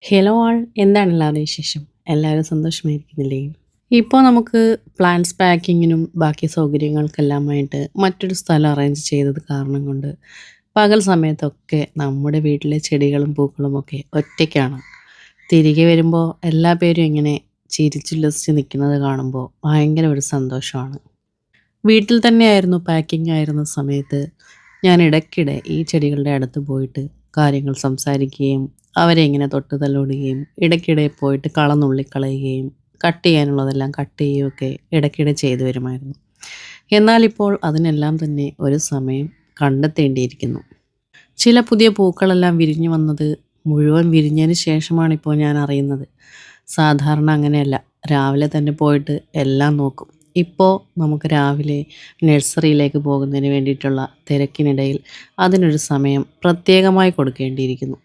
Hello ആൾ എന്താണ് എല്ലാവരുടെ വിശേഷം? എല്ലാവരും സന്തോഷമായിരിക്കുന്നില്ലേ? ഇപ്പോൾ നമുക്ക് പ്ലാന്റ്സ് പാക്കിങ്ങിനും ബാക്കി സൗകര്യങ്ങൾക്കെല്ലാമായിട്ട് മറ്റൊരു സ്ഥലം അറേഞ്ച് ചെയ്തത് കാരണം കൊണ്ട് പകൽ സമയത്തൊക്കെ നമ്മുടെ വീട്ടിലെ ചെടികളും പൂക്കളും ഒക്കെ ഒറ്റയ്ക്കാണ്. തിരികെ വരുമ്പോൾ എല്ലാ പേരും ഇങ്ങനെ ചിരിച്ചുല്ലസിച്ച് നിൽക്കുന്നത് കാണുമ്പോൾ ഭയങ്കര ഒരു സന്തോഷമാണ്. വീട്ടിൽ തന്നെയായിരുന്നു പാക്കിംഗ് ആയിരുന്ന സമയത്ത് ഞാൻ ഇടയ്ക്കിടെ ഈ ചെടികളുടെ അടുത്ത് പോയിട്ട് കാര്യങ്ങൾ സംസാരിക്കുകയും അവരെ ഇങ്ങനെ തൊട്ട് തലോടുകയും ഇടയ്ക്കിടെ പോയിട്ട് കളം നുള്ളിക്കളയുകയും കട്ട് ചെയ്യാനുള്ളതെല്ലാം കട്ട് ചെയ്യുകയൊക്കെ ഇടയ്ക്കിടെ ചെയ്തു വരുമായിരുന്നു. എന്നാൽ ഇപ്പോൾ അതിനെല്ലാം തന്നെ ഒരു സമയം കണ്ടെത്തേണ്ടിയിരിക്കുന്നു. ചില പുതിയ പൂക്കളെല്ലാം വിരിഞ്ഞു വന്നത് മുഴുവൻ വിരിഞ്ഞതിന് ശേഷമാണ് ഇപ്പോൾ ഞാൻ അറിയുന്നത്. സാധാരണ അങ്ങനെയല്ല, രാവിലെ തന്നെ പോയിട്ട് എല്ലാം നോക്കും. ഇപ്പോൾ നമുക്ക് രാവിലെ നഴ്സറിയിലേക്ക് പോകുന്നതിന് വേണ്ടിയിട്ടുള്ള തിരക്കിനിടയിൽ അതിനൊരു സമയം പ്രത്യേകമായി കൊടുക്കേണ്ടിയിരിക്കുന്നു.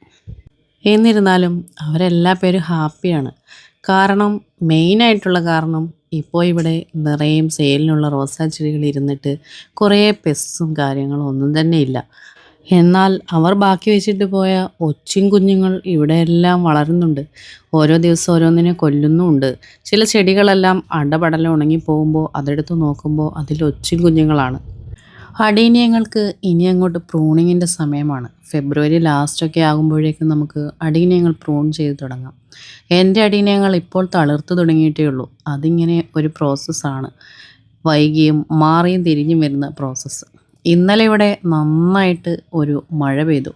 എന്നിരുന്നാലും അവരെല്ലാ പേരും ഹാപ്പിയാണ്. കാരണം മെയിനായിട്ടുള്ള കാരണം ഇപ്പോൾ ഇവിടെ നിറയെ സെയിലിനുള്ള റോസാ ചെടികൾ ഇരുന്നിട്ട് കുറേ പെസ്സും കാര്യങ്ങളും ഒന്നും തന്നെ ഇല്ല. എന്നാൽ അവർ ബാക്കി വെച്ചിട്ട് പോയ ഒച്ചും കുഞ്ഞുങ്ങൾ ഇവിടെയെല്ലാം വളരുന്നുണ്ട്. ഓരോ ദിവസം ഓരോന്നിനെ കൊല്ലുന്നുമുണ്ട്. ചില ചെടികളെല്ലാം അടപടലം ഉണങ്ങിപ്പോകുമ്പോൾ അതെടുത്ത് നോക്കുമ്പോൾ അതിൽ ഒച്ചും കുഞ്ഞുങ്ങളാണ്. അടീനിയങ്ങൾക്ക് ഇനി അങ്ങോട്ട് പ്രൂണിങ്ങിൻ്റെ സമയമാണ്. ഫെബ്രുവരി ലാസ്റ്റൊക്കെ ആകുമ്പോഴേക്കും നമുക്ക് അടീനിയങ്ങൾ പ്രൂൺ ചെയ്ത് തുടങ്ങാം. എൻ്റെ അടീനിയങ്ങൾ ഇപ്പോൾ തളിർത്ത് തുടങ്ങിയിട്ടേ ഉള്ളൂ. അതിങ്ങനെ ഒരു പ്രോസസ്സാണ്. വൈകിയും മാറിയും തിരിഞ്ഞും വരുന്ന പ്രോസസ്സ്. ഇന്നലെ ഇവിടെ നന്നായിട്ട് ഒരു മഴ പെയ്തു.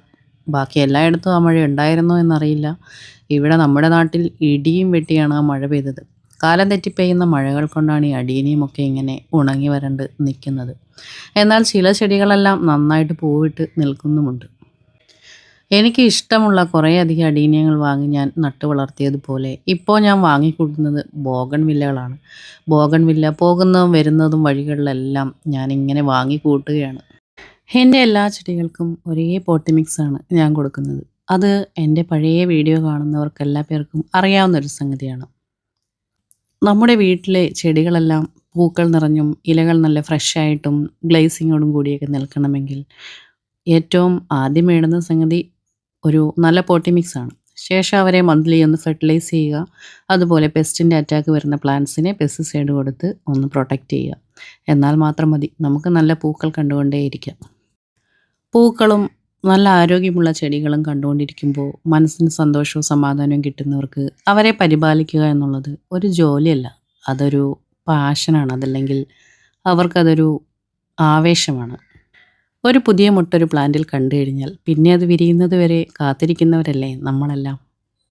ബാക്കി എല്ലായിടത്തും ആ മഴ ഉണ്ടായിരുന്നോ എന്നറിയില്ല. ഇവിടെ നമ്മുടെ നാട്ടിൽ ഇടിയും വെട്ടിയാണ് ആ മഴ പെയ്തത്. കാലം തെറ്റി പെയ്യുന്ന മഴകൾ കൊണ്ടാണ് ഈ അടീനിയുമൊക്കെ ഇങ്ങനെ ഉണങ്ങി വരണ്ട് നിൽക്കുന്നത്. എന്നാൽ ചില ചെടികളെല്ലാം നന്നായിട്ട് പൂവിട്ട് നിൽക്കുന്നുമുണ്ട്. എനിക്ക് ഇഷ്ടമുള്ള കുറേയധികം അടീനിയങ്ങൾ വാങ്ങി ഞാൻ നട്ടു വളർത്തിയതുപോലെ ഇപ്പോൾ ഞാൻ വാങ്ങിക്കൂട്ടുന്നത് ബോഗൺവില്ലകളാണ്. ബോഗൺവില്ല പോകുന്നതും വരുന്നതും വഴികളിലെല്ലാം ഞാനിങ്ങനെ വാങ്ങിക്കൂട്ടുകയാണ്. എൻ്റെ എല്ലാ ചെടികൾക്കും ഒരേ പോട്ടി മിക്സാണ് ഞാൻ കൊടുക്കുന്നത്. അത് എൻ്റെ പഴയ വീഡിയോ കാണുന്നവർക്ക് എല്ലാ പേർക്കും അറിയാവുന്നൊരു സംഗതിയാണ്. നമ്മുടെ വീട്ടിലെ ചെടികളെല്ലാം പൂക്കൾ നിറഞ്ഞും ഇലകൾ നല്ല ഫ്രഷായിട്ടും ഗ്ലേസിങ്ങോടും കൂടിയൊക്കെ നിൽക്കണമെങ്കിൽ ഏറ്റവും ആദ്യം വേണ്ടുന്ന സംഗതി ഒരു നല്ല പോട്ടി മിക്സാണ്. ശേഷം അവരെ മന്ത്ലി ഒന്ന് ഫെർട്ടിലൈസ് ചെയ്യുക. അതുപോലെ പെസ്റ്റിൻ്റെ അറ്റാക്ക് വരുന്ന പ്ലാന്റ്സിനെ പെസ്റ്റിസൈഡ് കൊടുത്ത് ഒന്ന് പ്രൊട്ടക്റ്റ് ചെയ്യുക. എന്നാൽ മാത്രം മതി, നമുക്ക് നല്ല പൂക്കൾ കണ്ടുകൊണ്ടേയിരിക്കാം. പൂക്കളും നല്ല ആരോഗ്യമുള്ള ചെടികളും കണ്ടുകൊണ്ടിരിക്കുമ്പോൾ മനസ്സിന് സന്തോഷവും സമാധാനവും കിട്ടുന്നവർക്ക് അവരെ പരിപാലിക്കുക എന്നുള്ളത് ഒരു ജോലിയല്ല, അതൊരു പാഷനാണ്. അതല്ലെങ്കിൽ അവർക്കതൊരു ആവേശമാണ്. ഒരു പുതിയ മുട്ടൊരു പ്ലാന്റിൽ കണ്ടു കഴിഞ്ഞാൽ പിന്നെ അത് വിരിയുന്നത് വരെ കാത്തിരിക്കുന്നവരല്ലേ നമ്മളെല്ലാം.